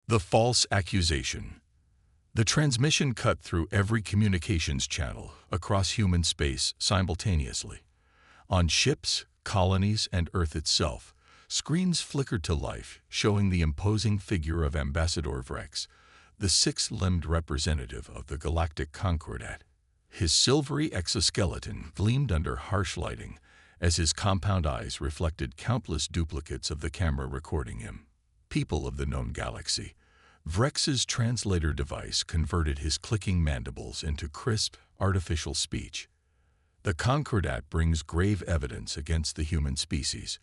The false accusation. The transmission cut through every communications channel across human space simultaneously. On ships, colonies, and Earth itself, screens flickered to life, showing the imposing figure of Ambassador Vrex, the six-limbed representative of the Galactic Concordat. His silvery exoskeleton gleamed under harsh lighting as his compound eyes reflected countless duplicates of the camera recording him. People of the known galaxy, Vrex's translator device converted his clicking mandibles into crisp, artificial speech. The Concordat brings grave evidence against the human species.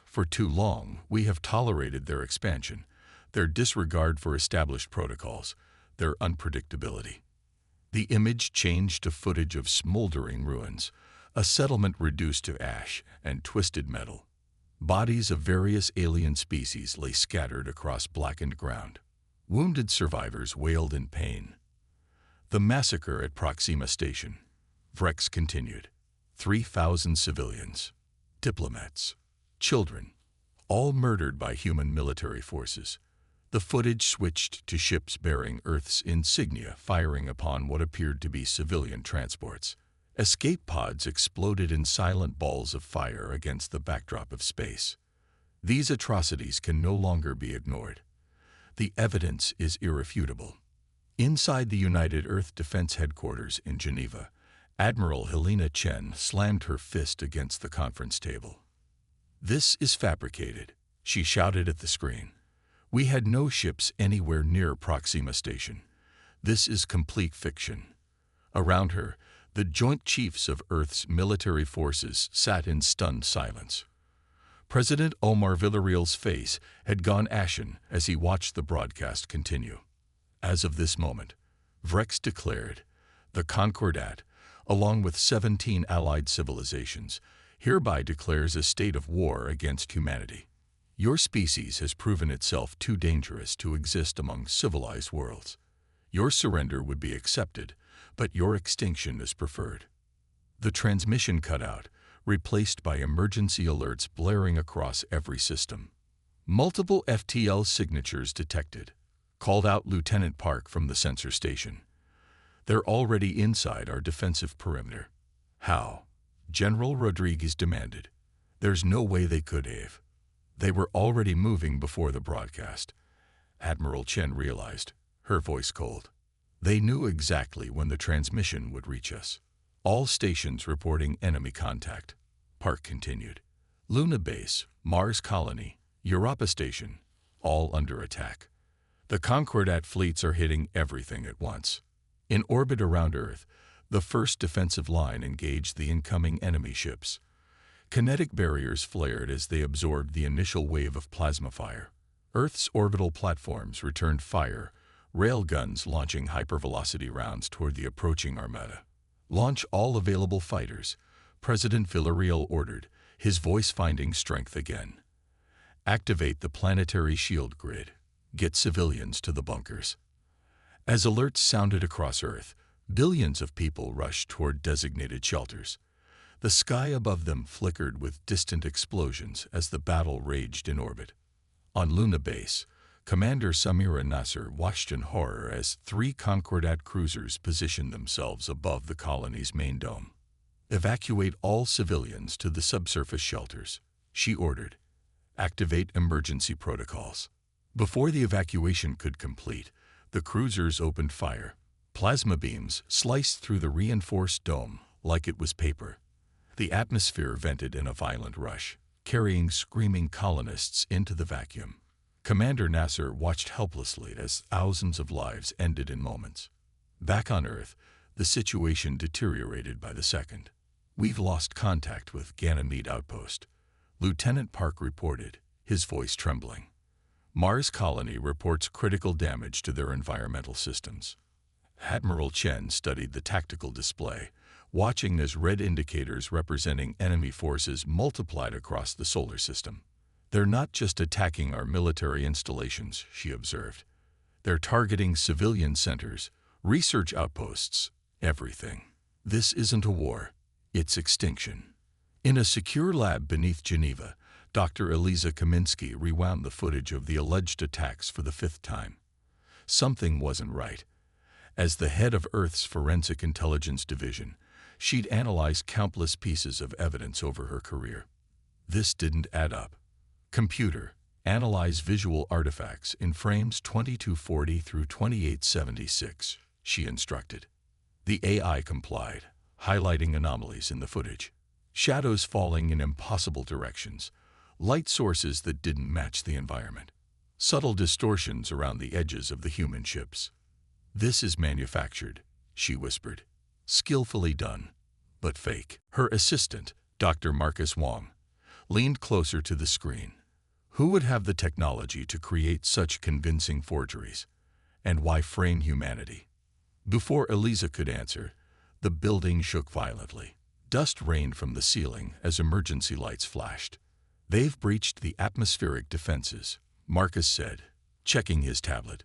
For too long, we have tolerated their expansion, their disregard for established protocols, their unpredictability. The image changed to footage of smoldering ruins, a settlement reduced to ash and twisted metal. Bodies of various alien species lay scattered across blackened ground. Wounded survivors wailed in pain. The massacre at Proxima Station. Vrex continued. 3,000 civilians, diplomats, children, all murdered by human military forces. The footage switched to ships bearing Earth's insignia firing upon what appeared to be civilian transports. Escape pods exploded in silent balls of fire against the backdrop of space. These atrocities can no longer be ignored. The evidence is irrefutable. Inside the United Earth Defense Headquarters in Geneva, Admiral Helena Chen slammed her fist against the conference table. "This is fabricated," she shouted at the screen. "We had no ships anywhere near Proxima Station. This is complete fiction." Around her, the Joint Chiefs of Earth's military forces sat in stunned silence. President Omar Villarreal's face had gone ashen as he watched the broadcast continue. As of this moment, Vrex declared, the Concordat, along with 17 allied civilizations, hereby declares a state of war against humanity. Your species has proven itself too dangerous to exist among civilized worlds. Your surrender would be accepted, but your extinction is preferred. The transmission cut out, replaced by emergency alerts blaring across every system. Multiple FTL signatures detected, called out Lieutenant Park from the sensor station. They're already inside our defensive perimeter. How? General Rodriguez demanded. There's no way they could have. They were already moving before the broadcast. Admiral Chen realized, her voice cold. They knew exactly when the transmission would reach us. All stations reporting enemy contact. Park continued. Luna Base, Mars Colony, Europa Station, all under attack. The Concordat fleets are hitting everything at once. In orbit around Earth, the first defensive line engaged the incoming enemy ships. Kinetic barriers flared as they absorbed the initial wave of plasma fire. Earth's orbital platforms returned fire, railguns launching hypervelocity rounds toward the approaching armada. Launch all available fighters, President Villarreal ordered, his voice finding strength again. Activate the planetary shield grid. Get civilians to the bunkers. As alerts sounded across Earth, billions of people rushed toward designated shelters. The sky above them flickered with distant explosions as the battle raged in orbit. On Luna Base, Commander Samira Nasser watched in horror as 3 Concordat cruisers positioned themselves above the colony's main dome. Evacuate all civilians to the subsurface shelters, she ordered. Activate emergency protocols. Before the evacuation could complete, the cruisers opened fire. Plasma beams sliced through the reinforced dome like it was paper. The atmosphere vented in a violent rush, carrying screaming colonists into the vacuum. Commander Nasser watched helplessly as thousands of lives ended in moments. Back on Earth, the situation deteriorated by the second. We've lost contact with Ganymede Outpost, Lieutenant Park reported, his voice trembling. Mars Colony reports critical damage to their environmental systems. Admiral Chen studied the tactical display, watching as red indicators representing enemy forces multiplied across the solar system. They're not just attacking our military installations, she observed. They're targeting civilian centers, research outposts, everything. This isn't a war, it's extinction. In a secure lab beneath Geneva, Dr. Eliza Kaminsky rewound the footage of the alleged attacks for the 5th time. Something wasn't right. As the head of Earth's Forensic Intelligence Division, she'd analyzed countless pieces of evidence over her career. This didn't add up. Computer, analyze visual artifacts in frames 2240 through 2876, she instructed. The AI complied, highlighting anomalies in the footage. Shadows falling in impossible directions, light sources that didn't match the environment, subtle distortions around the edges of the human ships. "This is manufactured," she whispered. "Skillfully done, but fake." Her assistant, Dr. Marcus Wong, leaned closer to the screen. Who would have the technology to create such convincing forgeries? And why frame humanity? Before Eliza could answer, the building shook violently. Dust rained from the ceiling as emergency lights flashed. "They've breached the atmospheric defenses," Marcus said, checking his tablet.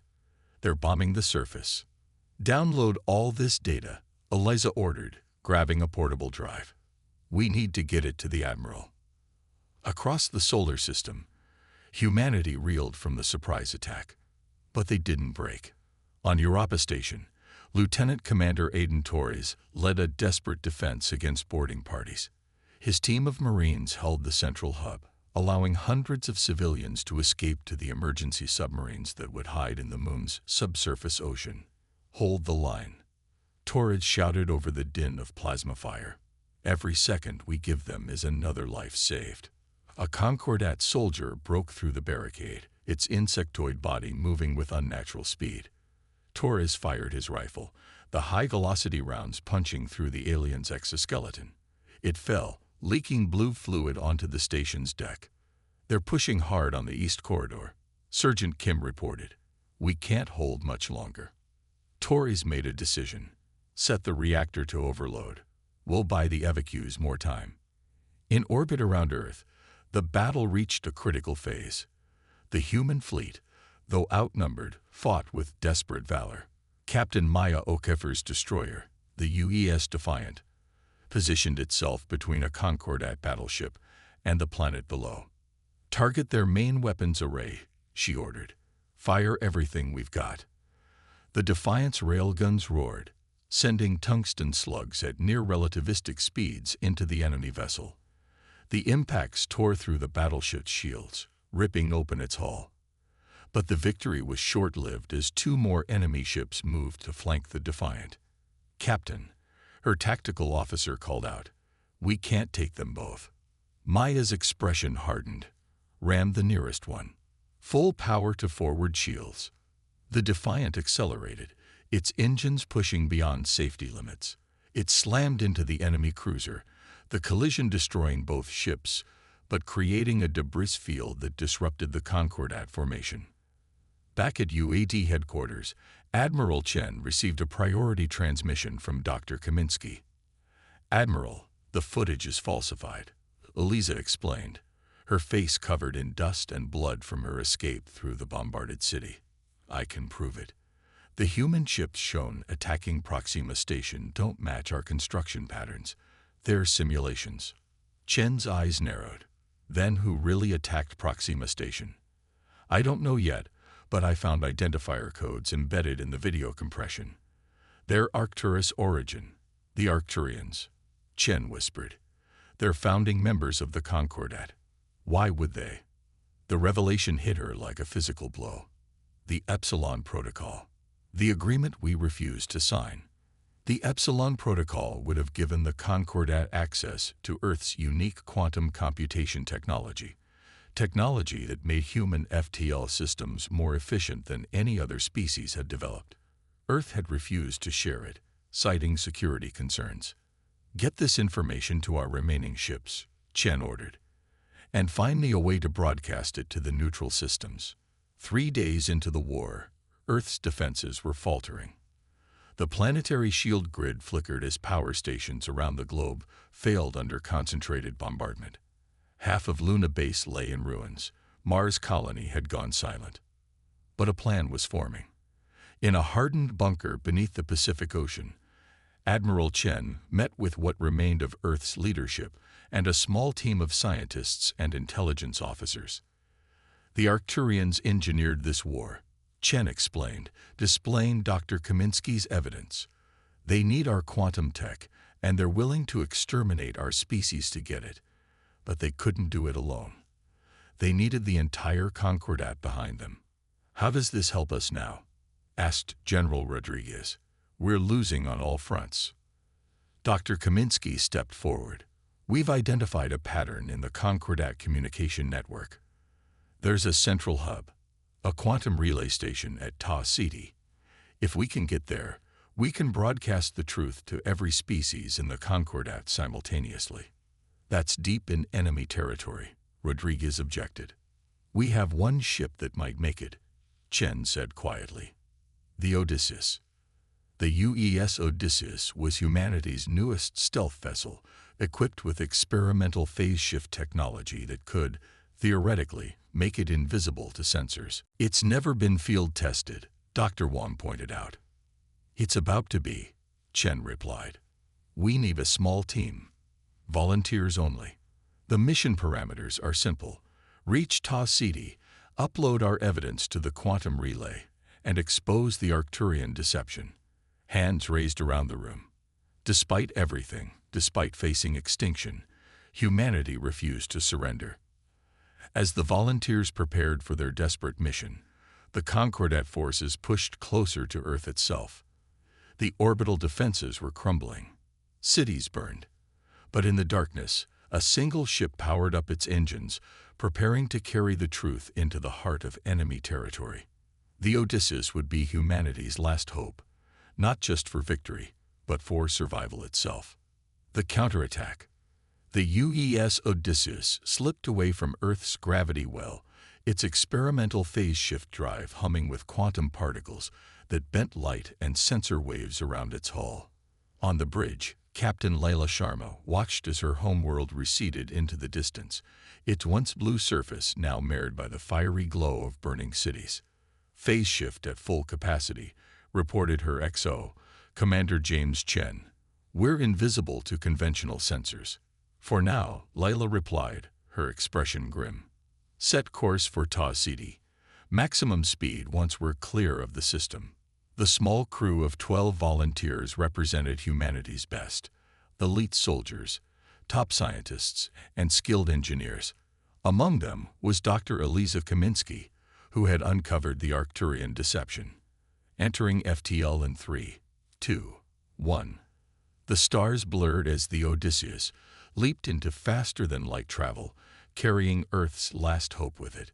"They're bombing the surface." "Download all this data," Eliza ordered, grabbing a portable drive. "We need to get it to the Admiral." Across the solar system, humanity reeled from the surprise attack. But they didn't break. On Europa Station, Lieutenant Commander Aiden Torres led a desperate defense against boarding parties. His team of Marines held the central hub, allowing hundreds of civilians to escape to the emergency submarines that would hide in the moon's subsurface ocean. "Hold the line," Torres shouted over the din of plasma fire. "Every second we give them is another life saved." A Concordat soldier broke through the barricade, its insectoid body moving with unnatural speed. Torres fired his rifle, the high-velocity rounds punching through the alien's exoskeleton. It fell, leaking blue fluid onto the station's deck. "They're pushing hard on the east corridor," Sergeant Kim reported. "We can't hold much longer." Torres made a decision. "Set the reactor to overload. We'll buy the evacuees more time." In orbit around Earth, the battle reached a critical phase. The human fleet, though outnumbered, fought with desperate valor. Captain Maya O'Keefe's destroyer, the UES Defiant, positioned itself between a Concordat battleship and the planet below. "Target their main weapons array," she ordered. "Fire everything we've got." The Defiant's railguns roared, sending tungsten slugs at near-relativistic speeds into the enemy vessel. The impacts tore through the battleship's shields, ripping open its hull. But the victory was short-lived as two more enemy ships moved to flank the Defiant. "Captain," her tactical officer called out, "we can't take them both." Maya's expression hardened. "Ram the nearest one. Full power to forward shields." The Defiant accelerated, its engines pushing beyond safety limits. It slammed into the enemy cruiser, the collision destroying both ships, but creating a debris field that disrupted the Concordat formation. Back at UAD headquarters, Admiral Chen received a priority transmission from Dr. Kaminsky. "Admiral, the footage is falsified," Eliza explained, her face covered in dust and blood from her escape through the bombarded city. "I can prove it. The human ships shown attacking Proxima Station don't match our construction patterns. They're simulations." Chen's eyes narrowed. "Then who really attacked Proxima Station?" "I don't know yet, but I found identifier codes embedded in the video compression. They're Arcturus origin, the Arcturians," Chen whispered. "They're founding members of the Concordat. Why would they?" The revelation hit her like a physical blow. The Epsilon Protocol. The agreement we refused to sign. The Epsilon Protocol would have given the Concordat access to Earth's unique quantum computation technology. Technology that made human FTL systems more efficient than any other species had developed. Earth had refused to share it, citing security concerns. "Get this information to our remaining ships," Chen ordered, "and find me a way to broadcast it to the neutral systems." 3 days into the war, Earth's defenses were faltering. The planetary shield grid flickered as power stations around the globe failed under concentrated bombardment. Half of Luna Base lay in ruins. Mars colony had gone silent. But a plan was forming. In a hardened bunker beneath the Pacific Ocean, Admiral Chen met with what remained of Earth's leadership and a small team of scientists and intelligence officers. The Arcturians engineered this war, Chen explained, displaying Dr. Kaminsky's evidence. They need our quantum tech, and they're willing to exterminate our species to get it. But they couldn't do it alone. They needed the entire Concordat behind them. How does this help us now? Asked General Rodriguez. We're losing on all fronts. Dr. Kaminsky stepped forward. We've identified a pattern in the Concordat communication network. There's a central hub, a quantum relay station at Ta City. If we can get there, we can broadcast the truth to every species in the Concordat simultaneously. That's deep in enemy territory, Rodriguez objected. We have one ship that might make it, Chen said quietly. The Odysseus. The UES Odysseus was humanity's newest stealth vessel, equipped with experimental phase shift technology that could, theoretically, make it invisible to sensors. It's never been field tested, Dr. Wang pointed out. It's about to be, Chen replied. We need a small team. Volunteers only. The mission parameters are simple. Reach Ta City, upload our evidence to the quantum relay, and expose the Arcturian deception. Hands raised around the room. Despite everything, despite facing extinction, humanity refused to surrender. As the volunteers prepared for their desperate mission, the Concordat forces pushed closer to Earth itself. The orbital defenses were crumbling. Cities burned. But in the darkness, a single ship powered up its engines, preparing to carry the truth into the heart of enemy territory. The Odysseus would be humanity's last hope, not just for victory, but for survival itself. The counterattack. The UES Odysseus slipped away from Earth's gravity well, its experimental phase shift drive humming with quantum particles that bent light and sensor waves around its hull. On the bridge, Captain Layla Sharma watched as her homeworld receded into the distance, its once blue surface now marred by the fiery glow of burning cities. Phase shift at full capacity, reported her XO, Commander James Chen. We're invisible to conventional sensors. For now, Layla replied, her expression grim. Set course for Ta City. Maximum speed once we're clear of the system. The small crew of 12 volunteers represented humanity's best. Elite soldiers, top scientists, and skilled engineers. Among them was Dr. Eliza Kaminsky, who had uncovered the Arcturian deception. Entering FTL in 3, 2, 1. The stars blurred as the Odysseus leaped into faster-than-light travel, carrying Earth's last hope with it.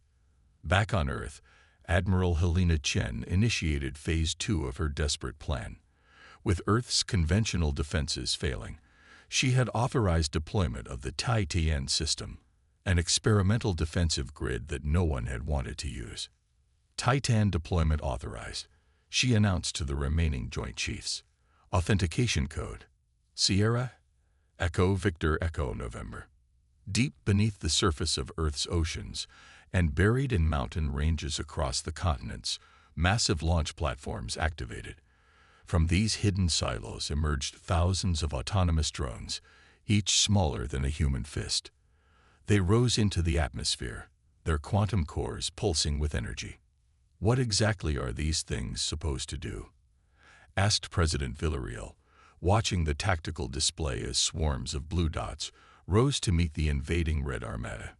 Back on Earth, Admiral Helena Chen initiated Phase 2 of her desperate plan. With Earth's conventional defenses failing, she had authorized deployment of the Tai-Tian system, an experimental defensive grid that no one had wanted to use. Titan deployment authorized, she announced to the remaining Joint Chiefs. Authentication code: Sierra, Echo Victor Echo November. Deep beneath the surface of Earth's oceans, and buried in mountain ranges across the continents, massive launch platforms activated. From these hidden silos emerged thousands of autonomous drones, each smaller than a human fist. They rose into the atmosphere, their quantum cores pulsing with energy. What exactly are these things supposed to do? Asked President Villarreal, watching the tactical display as swarms of blue dots rose to meet the invading Red Armada.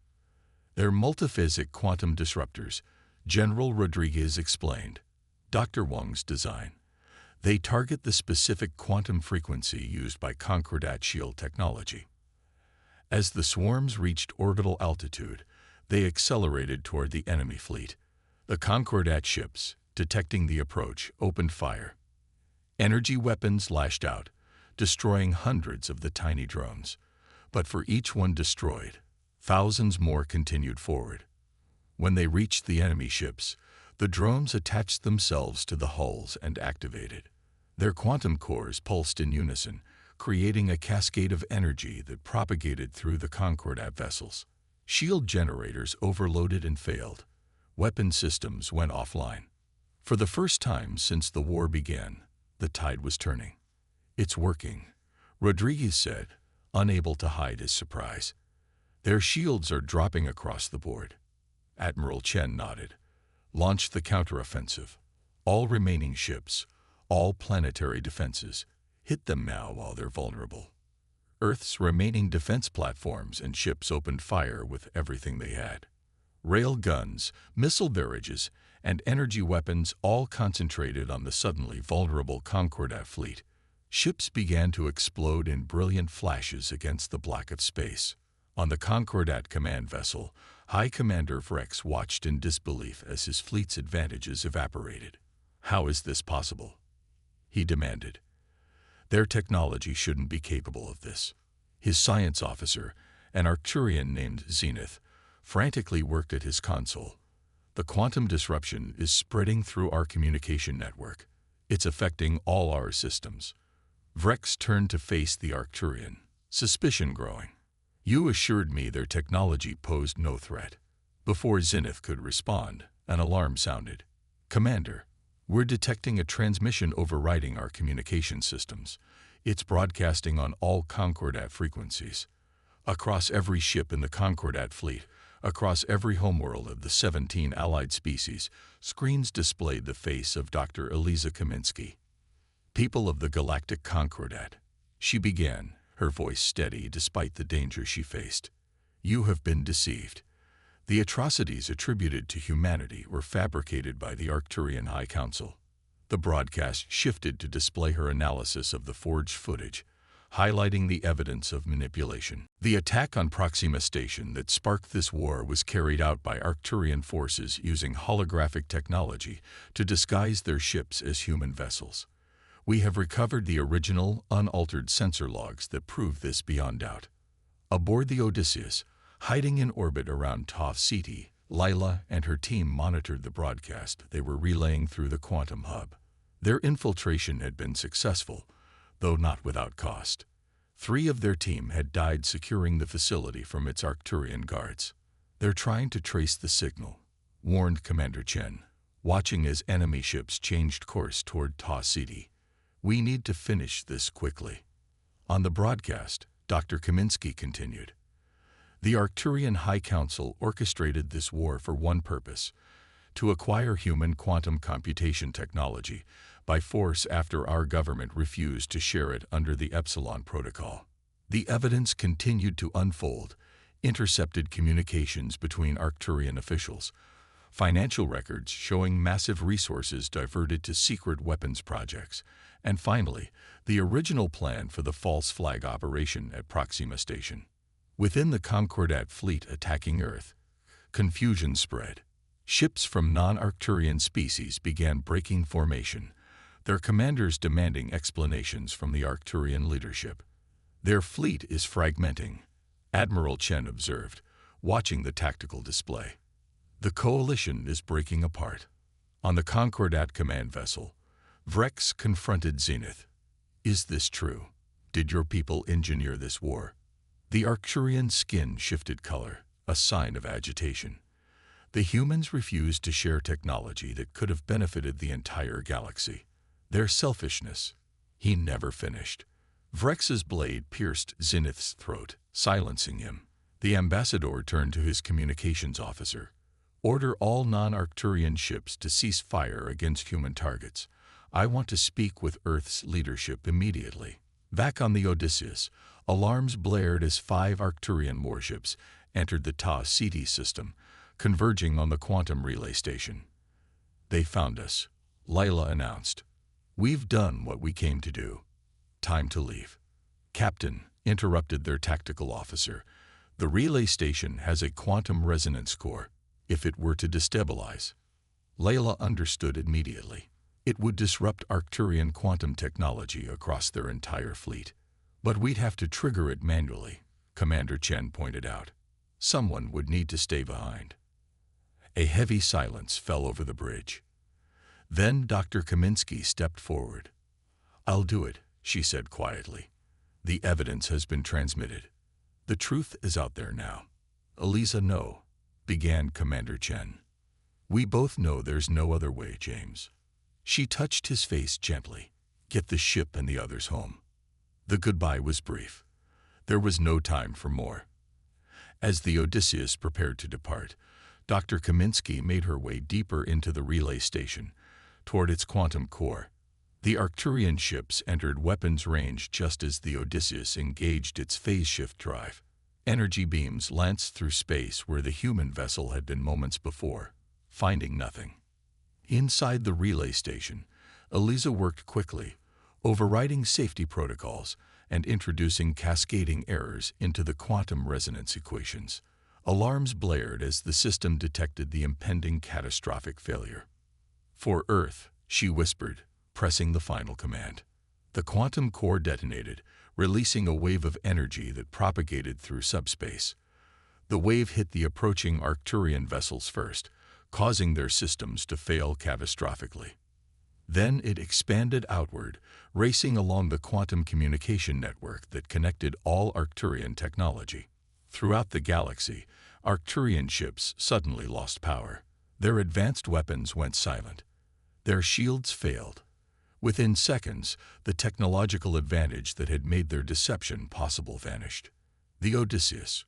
They're multiphasic quantum disruptors, General Rodriguez explained. Dr. Wang's design. They target the specific quantum frequency used by Concordat shield technology. As the swarms reached orbital altitude, they accelerated toward the enemy fleet. The Concordat ships, detecting the approach, opened fire. Energy weapons lashed out, destroying hundreds of the tiny drones. But for each one destroyed, thousands more continued forward. When they reached the enemy ships, the drones attached themselves to the hulls and activated. Their quantum cores pulsed in unison, creating a cascade of energy that propagated through the Concordat vessels. Shield generators overloaded and failed. Weapon systems went offline. For the first time since the war began, the tide was turning. It's working, Rodriguez said, unable to hide his surprise. Their shields are dropping across the board. Admiral Chen nodded. Launch the counteroffensive. All remaining ships, all planetary defenses, hit them now while they're vulnerable. Earth's remaining defense platforms and ships opened fire with everything they had. Rail guns, missile barrages, and energy weapons all concentrated on the suddenly vulnerable Concordat fleet. Ships began to explode in brilliant flashes against the black of space. On the Concordat command vessel, High Commander Vrex watched in disbelief as his fleet's advantages evaporated. "How is this possible?" he demanded. "Their technology shouldn't be capable of this." His science officer, an Arcturian named Zenith, frantically worked at his console. "The quantum disruption is spreading through our communication network. It's affecting all our systems." Vrex turned to face the Arcturian, suspicion growing. "You assured me their technology posed no threat." Before Zenith could respond, an alarm sounded. "Commander, we're detecting a transmission overriding our communication systems. It's broadcasting on all Concordat frequencies. Across every ship in the Concordat fleet, across every homeworld of the 17 allied species, screens displayed the face of Dr. Eliza Kaminsky. "People of the Galactic Concordat," she began, her voice steady despite the danger she faced. "You have been deceived. The atrocities attributed to humanity were fabricated by the Arcturian High Council." The broadcast shifted to display her analysis of the forged footage, highlighting the evidence of manipulation. The attack on Proxima Station that sparked this war was carried out by Arcturian forces using holographic technology to disguise their ships as human vessels. "We have recovered the original, unaltered sensor logs that prove this beyond doubt." Aboard the Odysseus, hiding in orbit around Tau Ceti, Lila and her team monitored the broadcast they were relaying through the quantum hub. Their infiltration had been successful, though not without cost. 3 of their team had died securing the facility from its Arcturian guards. "They're trying to trace the signal," warned Commander Chen, watching as enemy ships changed course toward Tau Ceti. "We need to finish this quickly." On the broadcast, Dr. Kaminsky continued. "The Arcturian High Council orchestrated this war for one purpose: to acquire human quantum computation technology by force after our government refused to share it under the Epsilon Protocol." The evidence continued to unfold: intercepted communications between Arcturian officials, financial records showing massive resources diverted to secret weapons projects, and finally, the original plan for the false flag operation at Proxima Station. Within the Concordat fleet attacking Earth, confusion spread. Ships from non-Arcturian species began breaking formation, their commanders demanding explanations from the Arcturian leadership. "Their fleet is fragmenting," Admiral Chen observed, watching the tactical display. "The coalition is breaking apart." On the Concordat command vessel, Vrex confronted Zenith. "Is this true? Did your people engineer this war?" The Arcturian skin shifted color, a sign of agitation. "The humans refused to share technology that could have benefited the entire galaxy. Their selfishness." He never finished. Vrex's blade pierced Zenith's throat, silencing him. The ambassador turned to his communications officer. "Order all non-Arcturian ships to cease fire against human targets. I want to speak with Earth's leadership immediately." Back on the Odysseus, alarms blared as 5 Arcturian warships entered the Tau Ceti system, converging on the quantum relay station. "They found us," Lila announced. "We've done what we came to do. Time to leave." "Captain," interrupted their tactical officer, "the relay station has a quantum resonance core. If it were to destabilize..." Layla understood immediately. It would disrupt Arcturian quantum technology across their entire fleet. "But we'd have to trigger it manually," Commander Chen pointed out. "Someone would need to stay behind." A heavy silence fell over the bridge. Then Dr. Kaminsky stepped forward. "I'll do it," she said quietly. "The evidence has been transmitted. The truth is out there now." "Eliza, no," began Commander Chen. "We both know there's no other way, James." She touched his face gently. "Get the ship and the others home." The goodbye was brief. There was no time for more. As the Odysseus prepared to depart, Dr. Kaminsky made her way deeper into the relay station, toward its quantum core. The Arcturian ships entered weapons range just as the Odysseus engaged its phase shift drive. Energy beams lanced through space where the human vessel had been moments before, finding nothing. Inside the relay station, Eliza worked quickly, overriding safety protocols and introducing cascading errors into the quantum resonance equations. Alarms blared as the system detected the impending catastrophic failure. "For Earth," she whispered, pressing the final command. The quantum core detonated, releasing a wave of energy that propagated through subspace. The wave hit the approaching Arcturian vessels first, causing their systems to fail catastrophically. Then it expanded outward, racing along the quantum communication network that connected all Arcturian technology. Throughout the galaxy, Arcturian ships suddenly lost power. Their advanced weapons went silent. Their shields failed. Within seconds, the technological advantage that had made their deception possible vanished. The Odysseus,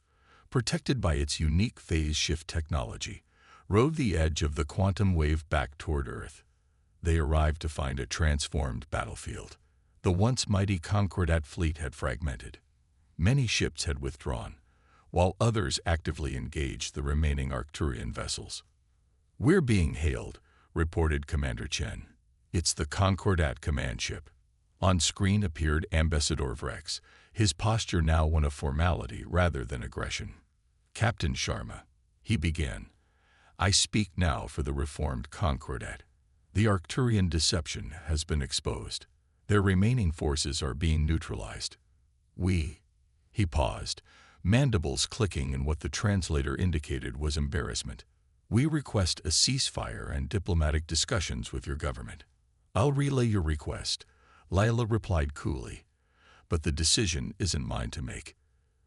protected by its unique phase shift technology, rode the edge of the quantum wave back toward Earth. They arrived to find a transformed battlefield. The once mighty Concordat fleet had fragmented. Many ships had withdrawn, while others actively engaged the remaining Arcturian vessels. "We're being hailed," reported Commander Chen. "It's the Concordat command ship." On screen appeared Ambassador Vrex, his posture now one of formality rather than aggression. "Captain Sharma," he began, "I speak now for the reformed Concordat. The Arcturian deception has been exposed. Their remaining forces are being neutralized. He paused, mandibles clicking in what the translator indicated was embarrassment. "We request a ceasefire and diplomatic discussions with your government." "I'll relay your request," Lila replied coolly, "but the decision isn't mine to make.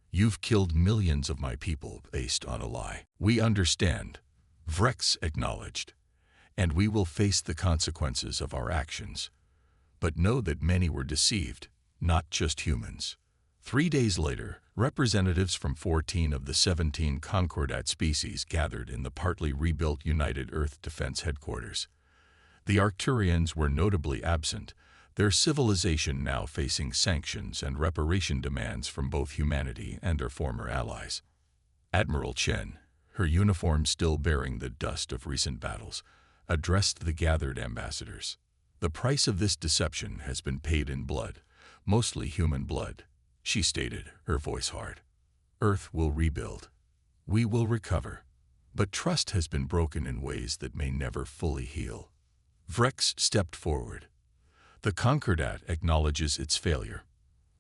You've killed millions of my people based on a lie." "We understand," Vrex acknowledged, "and we will face the consequences of our actions. But know that many were deceived, not just humans." 3 days later, representatives from 14 of the 17 Concordat species gathered in the partly rebuilt United Earth Defense Headquarters. The Arcturians were notably absent, their civilization now facing sanctions and reparation demands from both humanity and their former allies. Admiral Chen, her uniform still bearing the dust of recent battles, addressed the gathered ambassadors. "The price of this deception has been paid in blood, mostly human blood," she stated, her voice hard. "Earth will rebuild. We will recover. But trust has been broken in ways that may never fully heal." Vrex stepped forward. "The Concordat acknowledges its failure.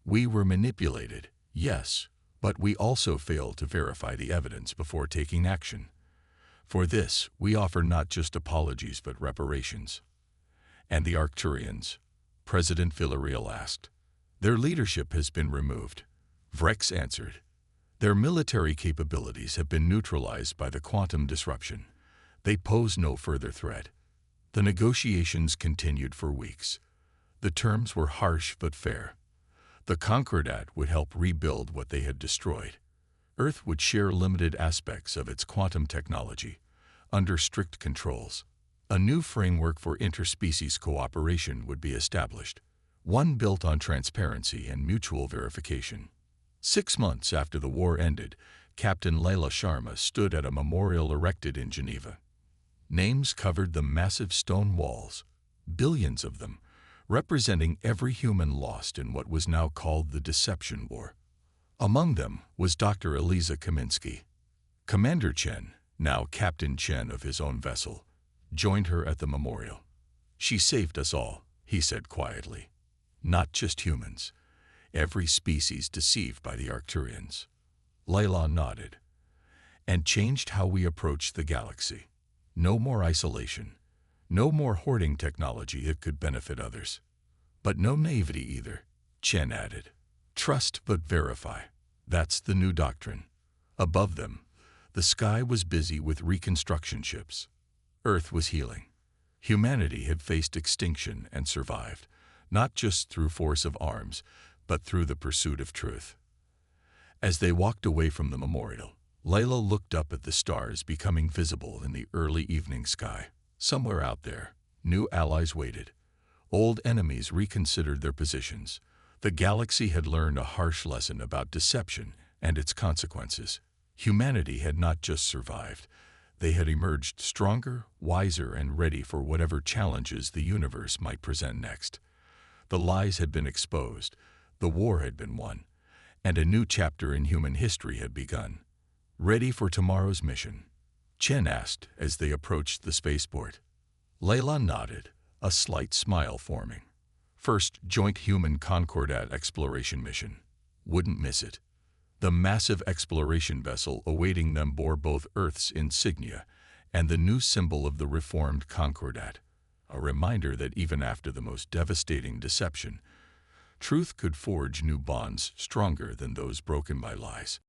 We were manipulated, yes, but we also failed to verify the evidence before taking action. For this, we offer not just apologies but reparations." "And the Arcturians?" President Villarreal asked. "Their leadership has been removed," Vrex answered. "Their military capabilities have been neutralized by the quantum disruption. They pose no further threat." The negotiations continued for weeks. The terms were harsh but fair. The Concordat would help rebuild what they had destroyed. Earth would share limited aspects of its quantum technology, under strict controls. A new framework for interspecies cooperation would be established, one built on transparency and mutual verification. 6 months after the war ended, Captain Leila Sharma stood at a memorial erected in Geneva. Names covered the massive stone walls, billions of them, representing every human lost in what was now called the Deception War. Among them was Dr. Eliza Kaminsky. Commander Chen, now Captain Chen of his own vessel, joined her at the memorial. "She saved us all," he said quietly. "Not just humans. Every species deceived by the Arcturians." Leila nodded. "And changed how we approach the galaxy. No more isolation. No more hoarding technology that could benefit others. But no naivety either," Chen added. "Trust but verify. That's the new doctrine." Above them, the sky was busy with reconstruction ships. Earth was healing. Humanity had faced extinction and survived, not just through force of arms, but through the pursuit of truth. As they walked away from the memorial, Layla looked up at the stars becoming visible in the early evening sky. Somewhere out there, new allies waited. Old enemies reconsidered their positions. The galaxy had learned a harsh lesson about deception and its consequences. Humanity had not just survived. They had emerged stronger, wiser, and ready for whatever challenges the universe might present next. The lies had been exposed, the war had been won, and a new chapter in human history had begun. Ready for tomorrow's mission? Chen asked as they approached the spaceport. Layla nodded, a slight smile forming. First joint human Concordat exploration mission. Wouldn't miss it. The massive exploration vessel awaiting them bore both Earth's insignia and the new symbol of the reformed Concordat, a reminder that even after the most devastating deception, truth could forge new bonds stronger than those broken by lies.